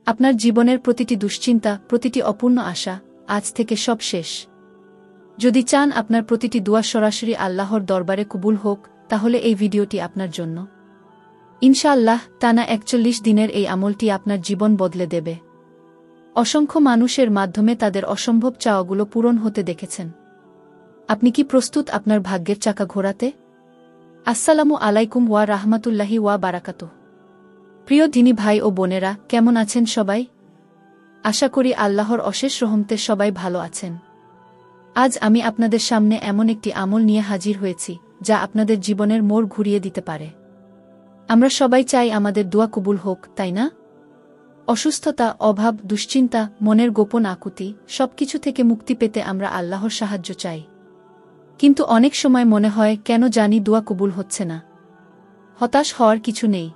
আপনার জীবনের প্রতিটি দুশ্চিন্তা, প্রতিটি অপূর্ণ আশা আজ থেকে সব শেষ। যদি চান আপনার প্রতিটি দোয়া সরাসরি আল্লাহর দরবারে কবুল হোক, তাহলে এই ভিডিওটি আপনার জন্য। ইনশাআল্লাহ, টানা ৪১ দিনের এই আমলটি আপনার জীবন বদলে দেবে। অসংখ্য মানুষের মাধ্যমে তাদের অসম্ভব চাওয়াগুলো পূরণ হতে দেখেছেন। আপনি কি প্রস্তুত আপনার ভাগ্যের চাকা ঘোরাতে? আসসালামু আলাইকুম ওয়া রাহমাতুল্লাহি ওয়া বারাকাতুহু। প্রিয় দিনী ভাই ও বোনেরা, কেমন আছেন সবাই? আশা করি আল্লাহর অশেষ রহমতে সবাই ভালো আছেন। আজ আমি আপনাদের সামনে এমন একটি আমল নিয়ে হাজির হয়েছি, যা আপনাদের জীবনের মোড় ঘুরিয়ে দিতে পারে। আমরা সবাই চাই আমাদের দোয়া কবুল হোক, তাই না? অসুস্থতা, অভাব, দুশ্চিন্তা, মনের গোপন আকুতি সবকিছু থেকে মুক্তি পেতে আমরা আল্লাহর সাহায্য চাই। কিন্তু অনেক সময় মনে হয়, কেন জানি দোয়া কবুল হচ্ছে না। হতাশ হওয়ার কিছু নেই,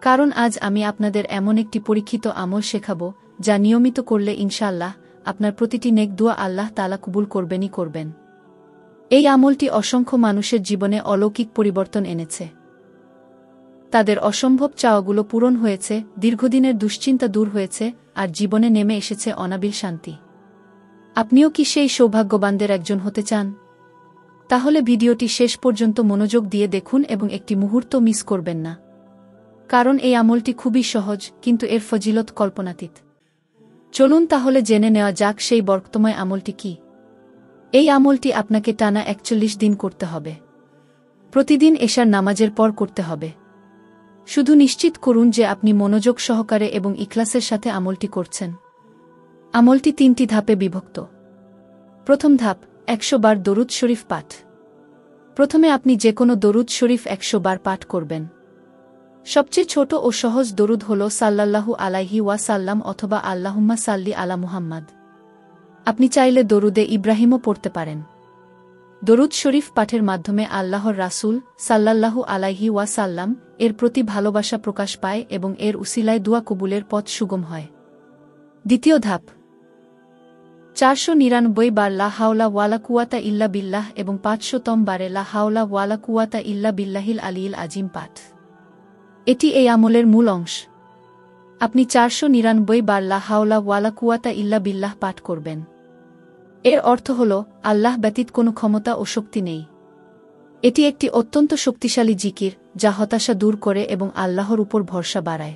কারণ আজ আমি আপনাদের এমন একটি পরীক্ষিত আমল শেখাব, যা নিয়মিত করলে ইনশাআল্লাহ আপনার প্রতিটি নেক দোয়া আল্লাহ তাআলা কবুল করবেনই করবেন। এই আমলটি অসংখ্য মানুষের জীবনে অলৌকিক পরিবর্তন এনেছে। তাদের অসম্ভব চাওয়াগুলো পূরণ হয়েছে, দীর্ঘদিনের দুশ্চিন্তা দূর হয়েছে, আর জীবনে নেমে এসেছে অনাবিল শান্তি। আপনিও কি সেই সৌভাগ্যবানদের একজন হতে চান? তাহলে ভিডিওটি শেষ পর্যন্ত মনোযোগ দিয়ে দেখুন এবং একটি মুহূর্ত মিস করবেন না, কারণ এই আমলটি খুবই সহজ, কিন্তু এর ফজিলত কল্পনাতীত। চলুন তাহলে জেনে নেওয়া যাক সেই বরকতময় আমলটি কি। এই আমলটি আপনাকে টানা ৪১ দিন করতে হবে। প্রতিদিন এশার নামাজের পর করতে হবে। শুধু নিশ্চিত করুন যে আপনি মনোযোগ সহকারে এবং ইখলাসের সাথে আমলটি করছেন। আমলটি ৩টি ধাপে বিভক্ত। প্রথম ধাপ, ১০০ বার দরুদ শরীফ পাঠ। প্রথমে আপনি যে কোনো দরুদ শরীফ ১০০ বার পাঠ করবেন। সবচেয়ে ছোট ও সহজ দরুদ হল সাল্লাল্লাহু আলাইহি ওয়াসাল্লাম অথবা আল্লাহুম্মা সাল্লি আলা মুহাম্মাদ। আপনি চাইলে দরুদে ইব্রাহিমও পড়তে পারেন। দরুদ শরীফ পাঠের মাধ্যমে আল্লাহর রাসূল সাল্লাল্লাহু আলাইহি ওয়াসাল্লাম এর প্রতি ভালোবাসা প্রকাশ পায় এবং এর উসিলায় দোয়া কবুলের পথ সুগম হয়। দ্বিতীয় ধাপ, ৪৯৯ বার লা হাওলা ওয়ালা কুওয়াতা ইল্লা বিল্লাহ এবং ৫০০তম বারে লা হাওলা ওয়ালা কুওয়াতা ইল্লা বিল্লাহিল আলিয়িল আজিম পাঠ। এটি এই আমলের মূল অংশ। আপনি ৪৯৯ বার লা হাওলা ওয়ালা কুওয়াতা ইল্লা বিল্লাহ পাঠ করবেন। এর অর্থ হল, আল্লাহ ব্যতীত কোনো ক্ষমতা ও শক্তি নেই। এটি একটি অত্যন্ত শক্তিশালী জিকির, যা হতাশা দূর করে এবং আল্লাহর উপর ভরসা বাড়ায়।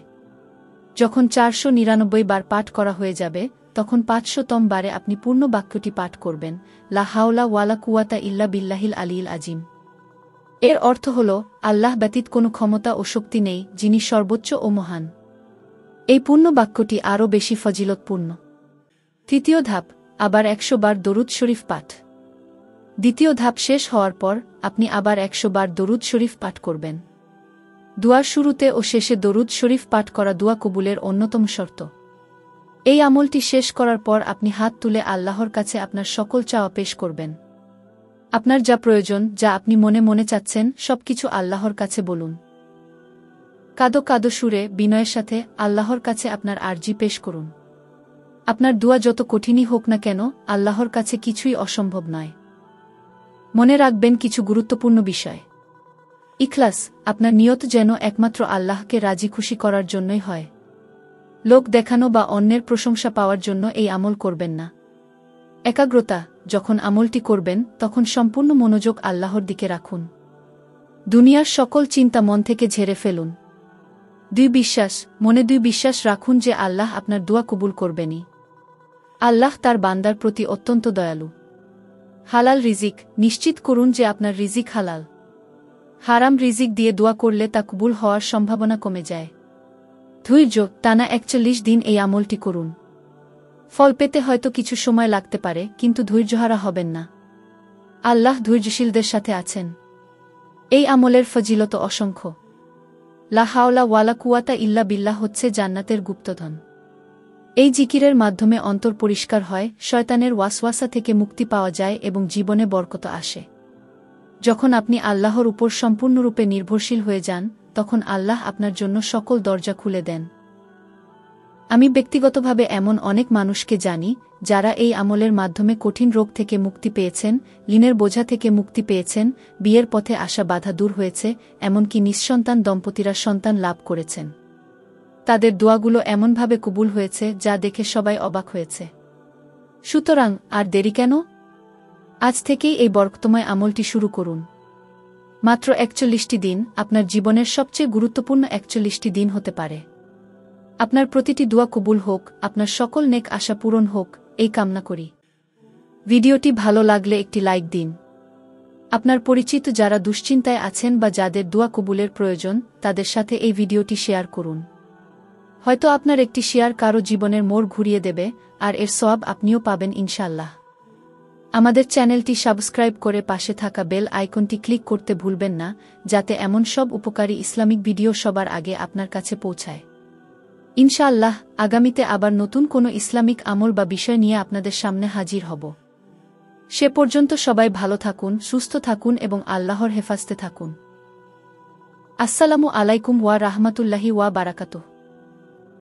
যখন ৪৯৯ বার পাঠ করা হয়ে যাবে, তখন ৫০০তম বারে আপনি পূর্ণ বাক্যটি পাঠ করবেন, লা হাওলা ওয়ালা কুওয়াতা ইল্লা বিল্লাহিল আলিয়িল আজিম। এর অর্থ হল, আল্লাহ ব্যতীত কোনো ক্ষমতা ও শক্তি নেই, যিনি সর্বোচ্চ ও মহান। এই পূর্ণ বাক্যটি আরও বেশি ফজিলতপূর্ণ। তৃতীয় ধাপ, আবার ১০০ বার দরুদ শরীফ পাঠ। দ্বিতীয় ধাপ শেষ হওয়ার পর আপনি আবার ১০০ বার দরুদ শরীফ পাঠ করবেন। দুয়ার শুরুতে ও শেষে দরুদ শরীফ পাঠ করা দোয়া কবুলের অন্যতম শর্ত। এই আমলটি শেষ করার পর আপনি হাত তুলে আল্লাহর কাছে আপনার সকল চাওয়া পেশ করবেন। আপনার যা প্রয়োজন, যা আপনি মনে মনে চাচ্ছেন, সবকিছু আল্লাহর কাছে বলুন। কাদো কাদো সুরে বিনয়ের সাথে আল্লাহর কাছে আপনার আরজি পেশ করুন। আপনার দোয়া যত কঠিনই হোক না কেন, আল্লাহর কাছে কিছুই অসম্ভব নয়। মনে রাখবেন কিছু গুরুত্বপূর্ণ বিষয়। ইখলাস, আপনার নিয়ত যেন একমাত্র আল্লাহকে রাজি খুশি করার জন্যই হয়। লোক দেখানো বা অন্যের প্রশংসা পাওয়ার জন্য এই আমল করবেন না। একাগ্রতা, যখন আমলটি করবেন তখন সম্পূর্ণ মনোযোগ আল্লাহর দিকে রাখুন। দুনিয়ার সকল চিন্তা মন থেকে ঝেড়ে ফেলুন। ২ বিশ্বাস, মনে ২ বিশ্বাস রাখুন যে আল্লাহ আপনার দোয়া কবুল করবেনই। আল্লাহ তার বান্দার প্রতি অত্যন্ত দয়ালু। হালাল রিজিক, নিশ্চিত করুন যে আপনার রিজিক হালাল। হারাম রিজিক দিয়ে দোয়া করলে তা কবুল হওয়ার সম্ভাবনা কমে যায়। ধৈর্য, টানা ৪১ দিন এই আমলটি করুন। ফল পেতে হয়তো কিছু সময় লাগতে পারে, কিন্তু ধৈর্যহারা হবেন না। আল্লাহ ধৈর্যশীলদের সাথে আছেন। এই আমলের ফজিলত অসংখ্য। লা হাওলা ওয়ালা কুওয়াতা ইল্লা বিল্লাহ হচ্ছে জান্নাতের গুপ্তধন। এই জিকিরের মাধ্যমে অন্তর পরিষ্কার হয়, শয়তানের ওয়াসওয়াসা থেকে মুক্তি পাওয়া যায় এবং জীবনে বরকত আসে। যখন আপনি আল্লাহর উপর সম্পূর্ণরূপে নির্ভরশীল হয়ে যান, তখন আল্লাহ আপনার জন্য সকল দরজা খুলে দেন। আমি ব্যক্তিগতভাবে এমন অনেক মানুষকে জানি, যারা এই আমলের মাধ্যমে কঠিন রোগ থেকে মুক্তি পেয়েছেন, ঋণের বোঝা থেকে মুক্তি পেয়েছেন, বিয়ের পথে আসা বাধা দূর হয়েছে, এমনকি নিঃসন্তান দম্পতিরা সন্তান লাভ করেছেন। তাদের দোয়াগুলো এমনভাবে কবুল হয়েছে যা দেখে সবাই অবাক হয়েছে। সুতরাং আর দেরি কেন? আজ থেকেই এই বরকতময় আমলটি শুরু করুন। মাত্র ৪১টি দিন আপনার জীবনের সবচেয়ে গুরুত্বপূর্ণ ৪১টি দিন হতে পারে। আপনার প্রতিটি দোয়া কবুল হোক, আপনার সকল নেক আশা পূরণ হোক, এই কামনা করি। ভিডিওটি ভালো লাগলে একটি লাইক দিন। আপনার পরিচিত যারা দুশ্চিন্তায় আছেন বা যাদের দোয়া কবুলের প্রয়োজন তাদের সাথে এই ভিডিওটি শেয়ার করুন। হয়তো আপনার একটি শেয়ার কারো জীবনের মোড় ঘুরিয়ে দেবে, আর এর সওয়াব আপনিও পাবেন ইনশাআল্লাহ। আমাদের চ্যানেলটি সাবস্ক্রাইব করে পাশে থাকা বেল আইকনটি ক্লিক করতে ভুলবেন না, যাতে এমন সব উপকারী ইসলামিক ভিডিও সবার আগে আপনার কাছে পৌঁছায়। ইনশাআল্লাহ আগামীতে আবার নতুন কোনো ইসলামিক আমল বা বিষয় নিয়ে আপনাদের সামনে হাজির হব। সে পর্যন্ত সবাই ভালো থাকুন, সুস্থ থাকুন এবং আল্লাহর হেফাজতে থাকুন। আসসালামু আলাইকুম ওয়া রাহমাতুল্লাহি ওয়া বারাকাতুহু।